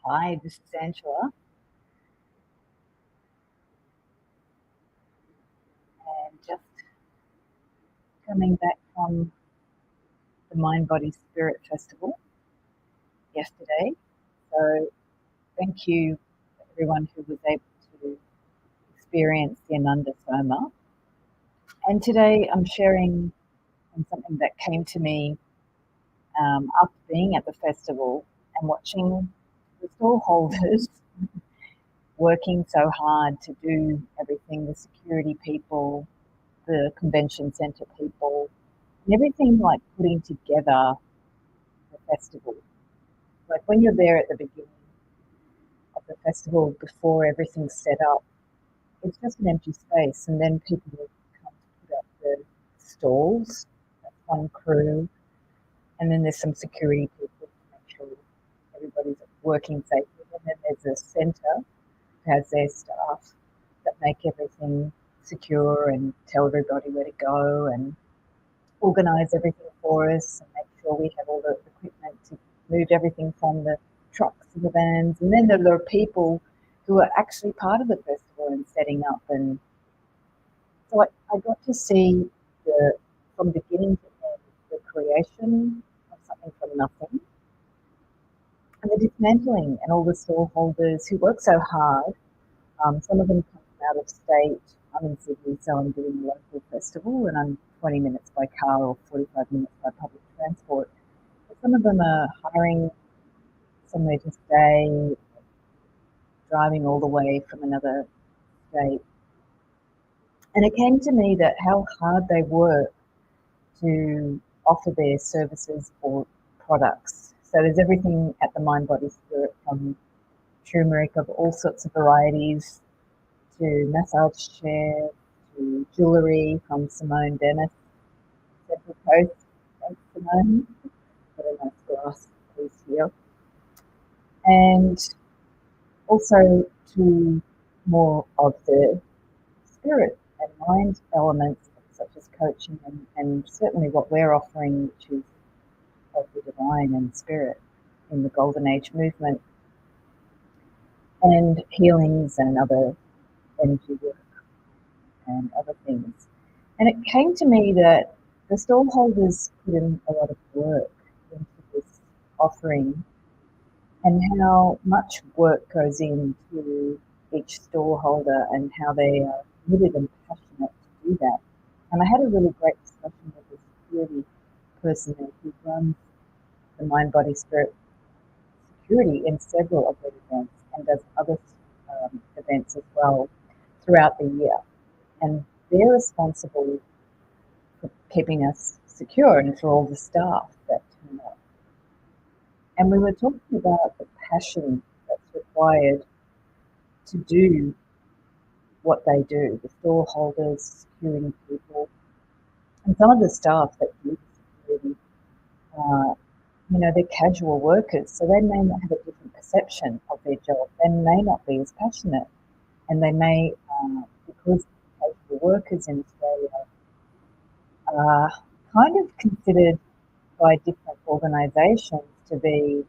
Hi, this is Angela, and just coming back from the Mind Body Spirit Festival yesterday. So, thank you everyone who was able to experience the Ananda Soma. And today I'm sharing on something that came to me after being at the festival and watching the stall holders working so hard to do everything, the security people, the convention centre people, and everything like putting together the festival. Like when you're there at the beginning of the festival, before everything's set up, it's just an empty space, and then people will come to put up the stalls. That's one crew, and then there's some security people to make sure everybody's working safely. And then there's a centre who has their staff that make everything secure and tell everybody where to go and organise everything for us and make sure we have all the equipment to move everything from the trucks and the vans. And then there are people who are actually part of the festival and setting up. And so I got to see from beginning to end, the creation of something from nothing and the dismantling, and all the stall holders who work so hard. Some of them come from out of state. I'm in Sydney, so I'm doing the local festival, and I'm 20 minutes by car or 45 minutes by public transport. But some of them are hiring somewhere to stay, driving all the way from another state. And it came to me that how hard they work to offer their services or products. So there's everything at the Mind Body Spirit, from turmeric of all sorts of varieties to massage chairs to jewellery from Simone Dennis, Central Coast. Thanks, Simone. Got a nice glass piece here. And also to more of the spirit and mind elements, such as coaching and certainly what we're offering, which is of the divine and spirit in the Golden Age movement, and healings and other energy work and other things. And it came to me that the stall holders put in a lot of work into this offering, and how much work goes into each stall holder and how they are committed and passionate to do that. And I had a really great discussion with the security person who runs the Mind Body Spirit security in several of their events and does other events as well throughout the year. And they're responsible for keeping us secure and for all the staff that turn up. And we were talking about the passion that's required to do what they do, the stall holders, security people, and some of the staff that do security. They're casual workers, so they may not have a different perception of their job. They may not be as passionate, and they may, because casual workers in Australia are kind of considered by different organisations to be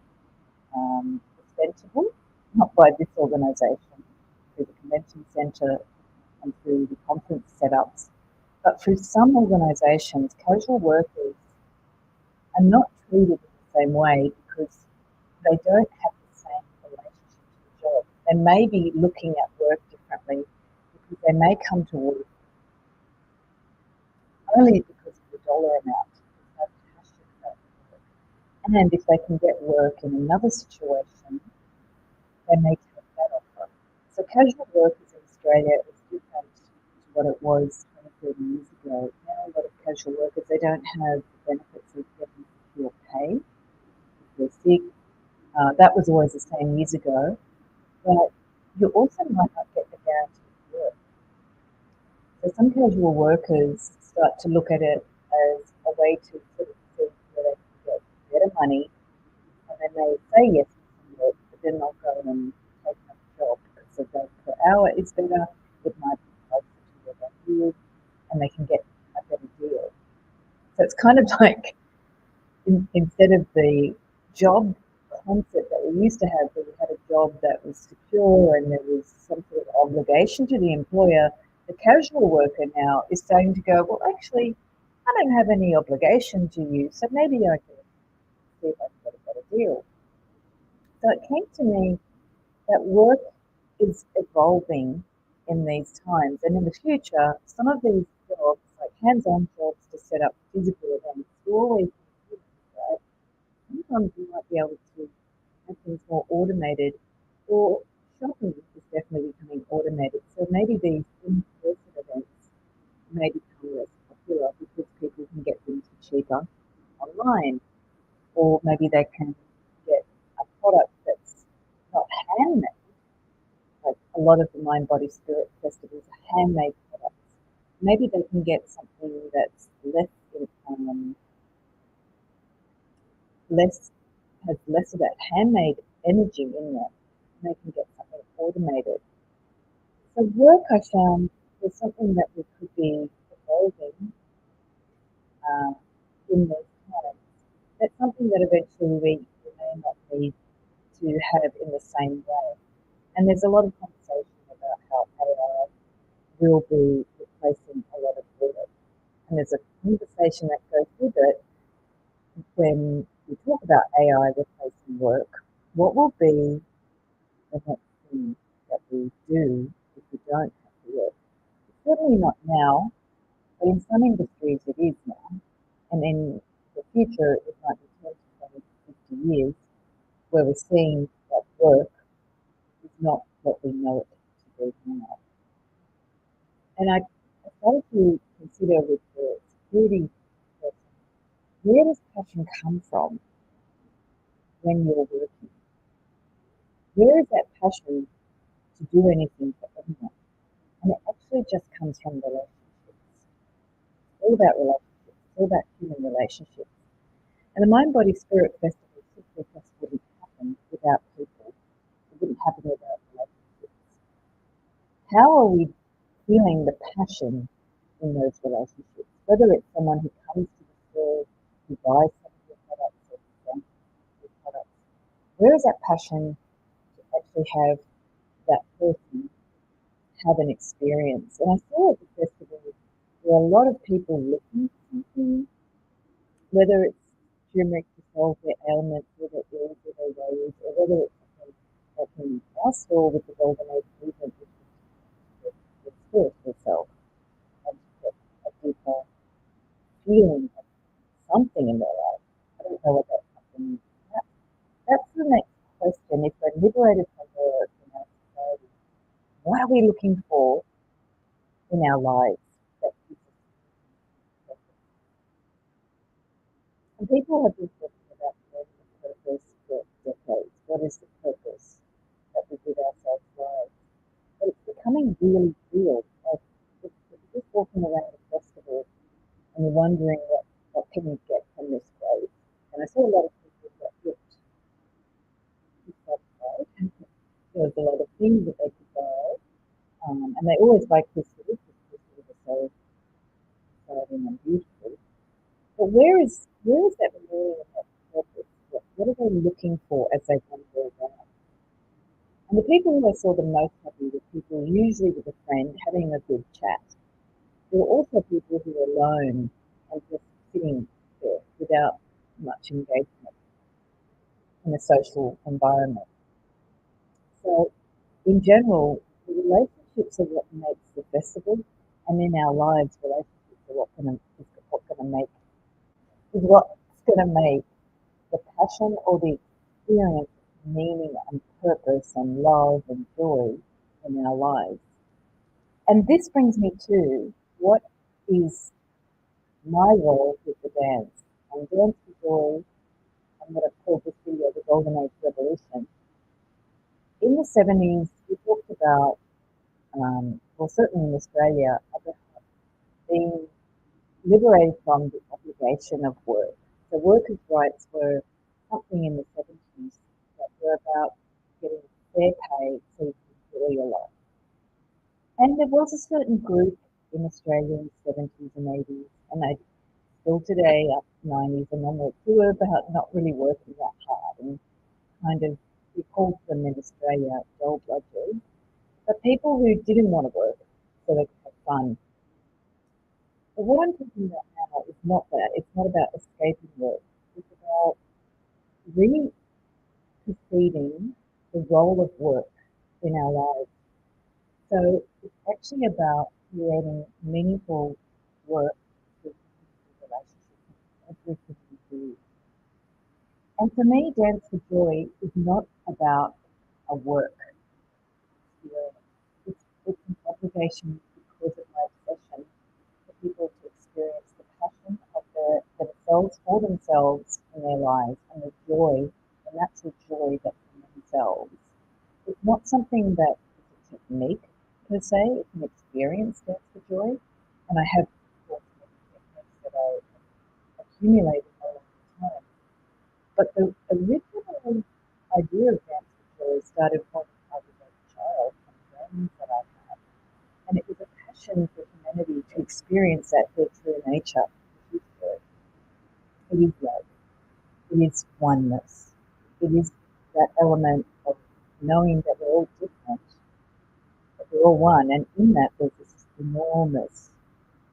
dispensable, not by this organisation, through the convention centre and through the conference setups, but through some organisations, casual workers are not treated in the same way because they don't have the same relationship to the job. They may be looking at work differently because they may come to work only because of the dollar amount. There's no passion about work. And if they can get work in another situation, they may take that offer. So casual workers in Australia is different to what it was 20, 30 years ago. Now a lot of casual workers, they don't have the benefits of getting secure pay if they're sick. That was always the same years ago. But you also might not get the guaranteed work. So some casual workers start to look at it as a way to sort of see where they can get better money, and they may say yes to some work, but then they'll go and take another job because the job per hour is better, it might be closer to where they live, and they can get a better deal. So it's kind of like instead of the job concept that we used to have, where we had a job that was secure and there was some sort of obligation to the employer, the casual worker now is starting to go, well, actually, I don't have any obligation to you, so maybe I can see if I can get a better deal. So it came to me that work is evolving in these times. And in the future, some of these jobs, like hands-on jobs to set up physical events, will always be, right? Sometimes you might be able to make things more automated, or shopping is definitely becoming automated. So maybe these in-person events may become less popular because people can get things for cheaper online, or maybe they can get a product that's not handmade. Like a lot of the mind, body, spirit festivals are handmade products. Maybe they can get something that's less has less of that handmade energy in it. And they can get something automated. So work, I found, was something that we could be evolving uh, in those times. That's something that eventually we may not need to have in the same way. And there's a lot of conversation about how AI will be replacing a lot of work. And there's a conversation that goes with it when we talk about AI replacing work. What will be the next thing that we do if we don't have to work? It's certainly not now, but in some industries it is now. And in the future, it might be 10 to 20 to 50 years where we're seeing that work is not what we know it to be now. And I started to consider with the security person, where does passion come from when you're working? Where is that passion to do anything for anyone? And it actually just comes from relationships. It's all about relationships. It's all about human relationships. And the Mind Body Spirit Festival simply just wouldn't happen without people. It wouldn't happen without relationships. How are we feeling the passion in those relationships? Whether it's someone who comes to the store, who buys some of your products or who your products, where is that passion to actually have that person have an experience? And I saw at the festival there are a lot of people looking for something, whether it's turmeric to solve their ailments, whether it's ills or their worries, or whether it's something that can trust, or with the golden age movement, which is the spiritual self, and to get a deeper feeling of something in their life. I don't know what that something is. That's the next question. If we're liberated from work in our society, what are we looking for in our lives that gives us purpose? And people have been talking about learning the purpose for decades. What is the purpose that we give ourselves lives? But it's becoming really real. Like if you're just walking around a festival and you're wondering what can you get from this place. And I saw a lot of people that looked dissatisfied. There was a lot of things that they could buy. And they always buy crystals because crystals are so exciting and beautiful. But where is that meaning of that purpose? What are they looking for as they wander around? And the people who I saw the most happy were people usually with a friend having a good chat. There were also people who were alone and just sitting there without much engagement in a social environment. So in general, the relationships are what makes the festival, and in our lives, relationships are what's gonna make the passion or the experience of meaning and purpose and love and joy in our lives. And this brings me to what is my role with the dance. And Dance for Joy, and what I've called this video the Golden Age Revolution. In the 70s, we talked about, well, certainly in Australia, about being liberated from the obligation of work. So workers' rights were something in the 70s that were about getting fair pay so you can enjoy your life. And there was a certain group in Australia in the 70s and 80s, and they still today, up 90s and onwards, who were about not really working that hard. And kind of, we called them in Australia doll bludgers, but people who didn't want to work so they could have fun. But what I'm talking about now is not that. It's not about escaping work. It's about re-perceiving the role of work in our lives. So it's actually about creating meaningful work with relationships, everything we do. And for me, Dance for Joy is not about a work experience. It's an obligation because of my obsession for people to experience the passion of themselves for themselves in their lives and the joy, the natural joy that's in themselves. It's not something that is a technique per se, it's an experience, Dance for Joy. And I have, of course, many techniques that I accumulated over time. But the original idea of Dance for Joy started when I was a child, from dreams that I had. And it was a passion for humanity to experience that their true nature, which is joy. It is love. It is oneness. It is that element of knowing that we're all different, but we're all one. And in that, there's this enormous,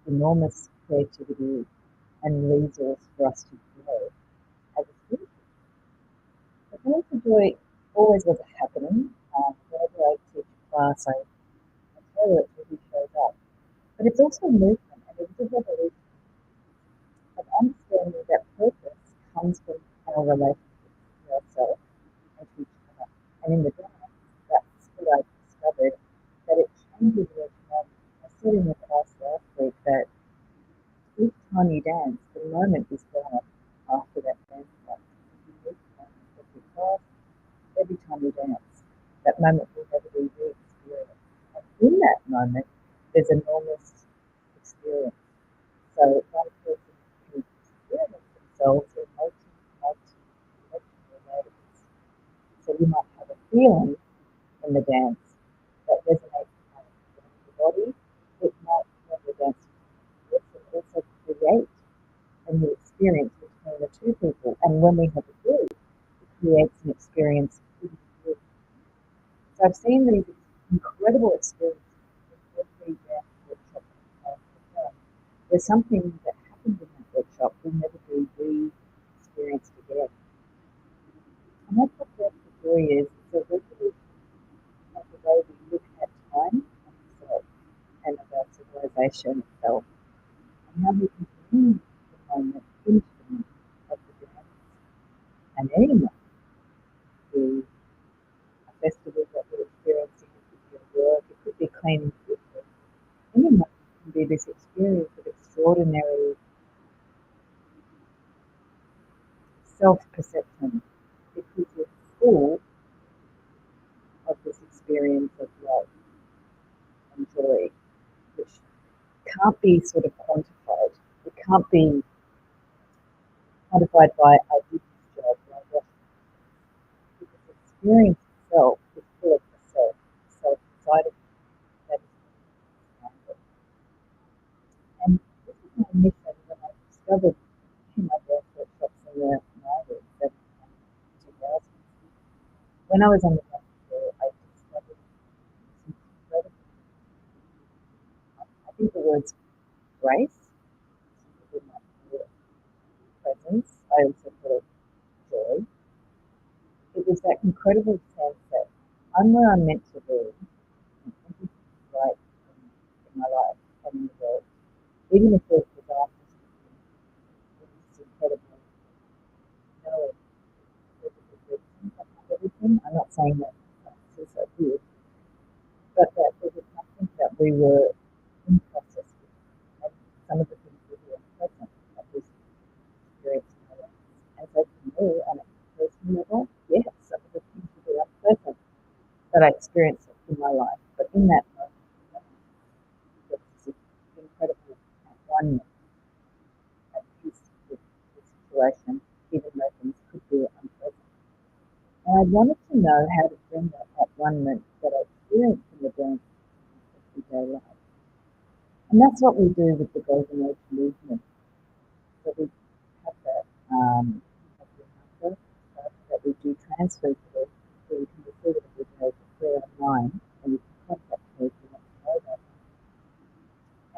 enormous creativity and resource for us to grow as a species. But Dance for Joy always was a happening. Whenever I teach a class, I tell it really shows up. But it's also a movement, and it's a revolution of understanding that purpose comes from our relationship to ourselves and to each other. And in the dance, that's what I discovered, that it changes each moment. I said in the class last week that each time you dance, the moment is gone after that dance class. Every class, every time you dance, that moment will never be re-experienced. And in that moment, there's enormous experience. So one person can experience themselves in multiple ways. So you might have a feeling in the dance that resonates with the body. It might, when the dance also create a new experience between the two people. And when we have a group, it creates an experience with the group. So I've seen these incredible experiences in every dance workshop that I've done. There's something that happens in that workshop will never be re-experienced again. And that's what Dance for Joy is. It's a revolution of the way we look at time and ourselves and of our civilization itself, and how we can bring the moment into the moment of the dance and any moment. It could be a festival that we're experiencing, it could be a work, it could be cleaning the kitchen. Any moment can be this experience of extraordinary self-perception, because you're full of this experience of love and joy, which can't be sort of quantified. It can't be quantified by I did this job, and I got it. Because the experience itself is full of the self inside of you that is. And this is my mission that I discovered in my dance workshops in the 90s, 2000s. When I was on the dance floor, I discovered this incredible, I think the words grace, presence, I also call it joy. It was that incredible sense that I'm where I'm meant to be, and everything is right in my life and in the world. Even if there's disasters, it's incredible knowing there's a good reason behind everything. I'm not saying that this is so good, but that there was something that we were in process with, and some of the things we were present at this experience in our lives. And so for me, on a personal level, yes, some of the things were unpleasant that I experienced in my life, but in that moment, there was this incredible oneness at peace with the situation, even though things could be unpleasant. And I wanted to know how to bring that oneness that I experienced in the dance into everyday life. And that's what we do with the Golden Age movement. So we have that, that that we do transfer to, so you can receive it every day for free online, and you can contact me if you want to know that.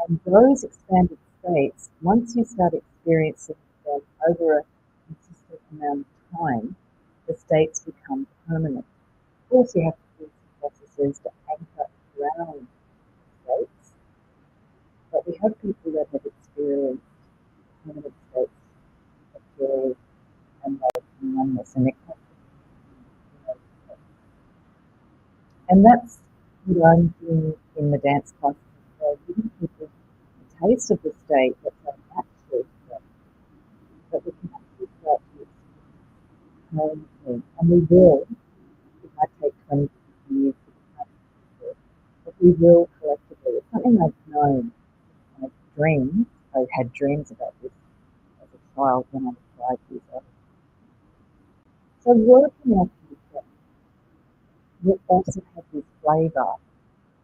And those expanded states, once you start experiencing them over a consistent amount of time, the states become permanent. Of course, you have to do some processes to anchor around states, but we have people that have experienced permanent states of joy and love and oneness, and that's what I'm doing in the dance classes as well, giving people a taste of the state that's an actual state, that we can actually start to experience permanently, and we will. It might take 20 years to become it, but we will collectively. It's something I've known. I've dreamed. I had dreams about this as a child when I was 5 years old. So working out this, will also have this flavour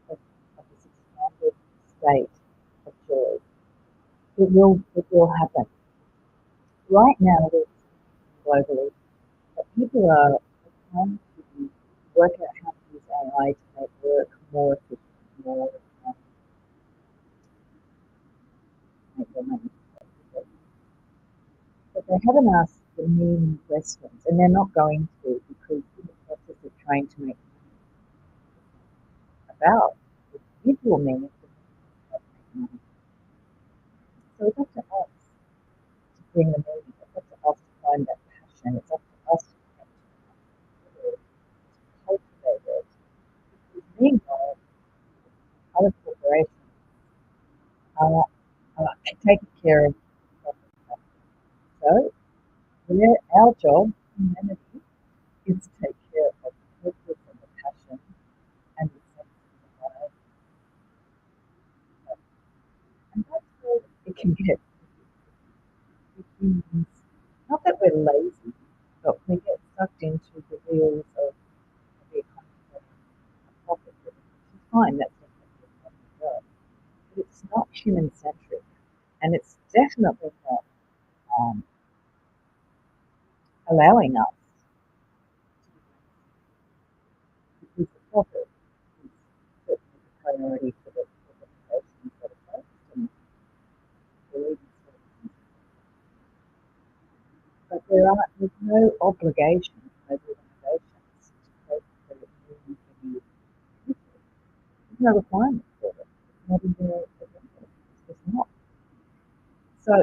of this expanded state of joy. It will happen. Right now, we're globally, but people are trying to work out how to use AI to make work more efficient, more make their money. But they haven't asked the meaning questions, and they're not going to, because in the process of trying to make about the visual meaning of making money. So it's up to us to bring the meaning. It's up to us to find that passion. It's up to us to cultivate it. Because meanwhile, other corporations are taking care of it. So our job, humanity, is to take care of the purpose and the passion and the sense of the life. And that's where it can get humans. Not that we're lazy, but we get sucked into the wheels of the economy and profit driven, which is fine, that's what we do. But it's not human centric, and it's definitely not um, allowing us to because the profit is certainly the priority for the organisations that are focused on the leading services. But there's no obligation for those organisations to take the meaning for the future. There's no requirement for it. It's not in their agenda. It's just not. So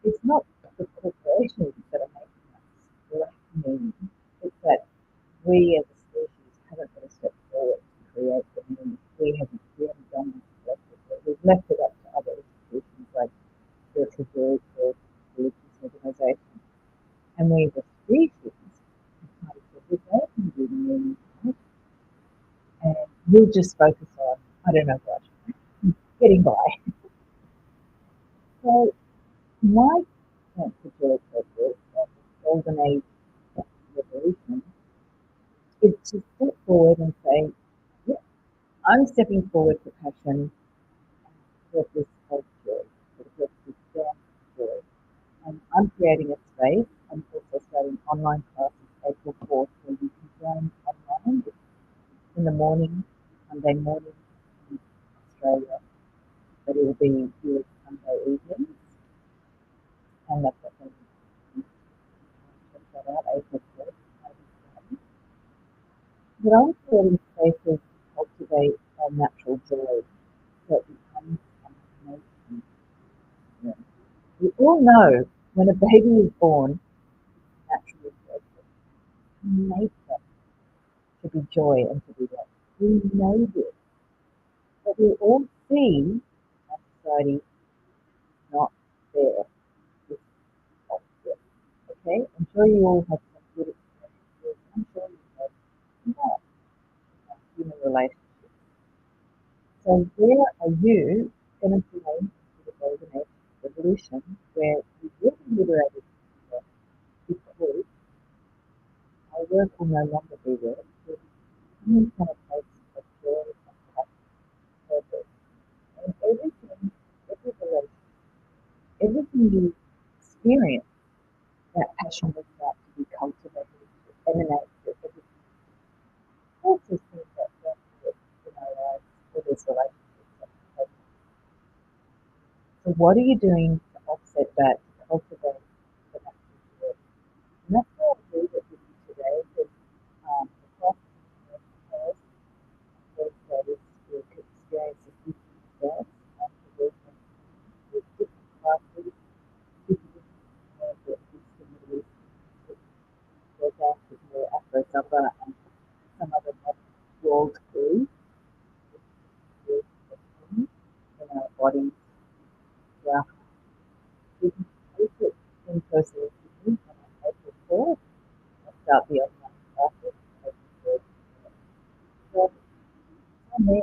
it's not the corporations that are making us lack meaning. It's that we as a species haven't got a step forward to create the meaning. We haven't done that collectively. We've left it up to other institutions like spiritual groups or religious organisations. And we as a species have kind of said, well, they can do the meaning, right? And we'll just focus on, I don't know what, getting by. So my sense of joy purpose and the golden age revolution is to step forward and say, yeah, I'm stepping forward for passion and purpose of joy, for the purpose of dance joy. And I'm creating a space. I'm also starting online classes April 4th where you can join online in the morning, Monday morning in Australia, but it will be here Sunday evenings. And that's what I'm check that out, April 4th. But I'm creating spaces to cultivate our natural joy so it becomes an amazing. We all know when a baby is born, it's naturally joyful. Nature to be joy and to be love. We know this, but we all see our society not there with us yet. Okay? I'm sure you all have some good experiences. I'm sure you have not human relationships. So where are you going to join into the golden age revolution where you will be liberated because our work will no longer be work. It will be coming from a place of joy and passion, purpose. And every relation, everything you experience, that passion will start to be cultivated. emanates with everything. Also things that don't fit in our lives or these relationships that we have. So what are you doing to offset that, to cultivate the natural joy? And that's why I leave it with you today, because the class has also will experience a Sufi dance after working with different classes, different that is the Middle East, their dance is more Afro Zumba and some other world crew in our bodies, yeah. We can take it in person with me on April 4th. I'll start the online classes. So, amen.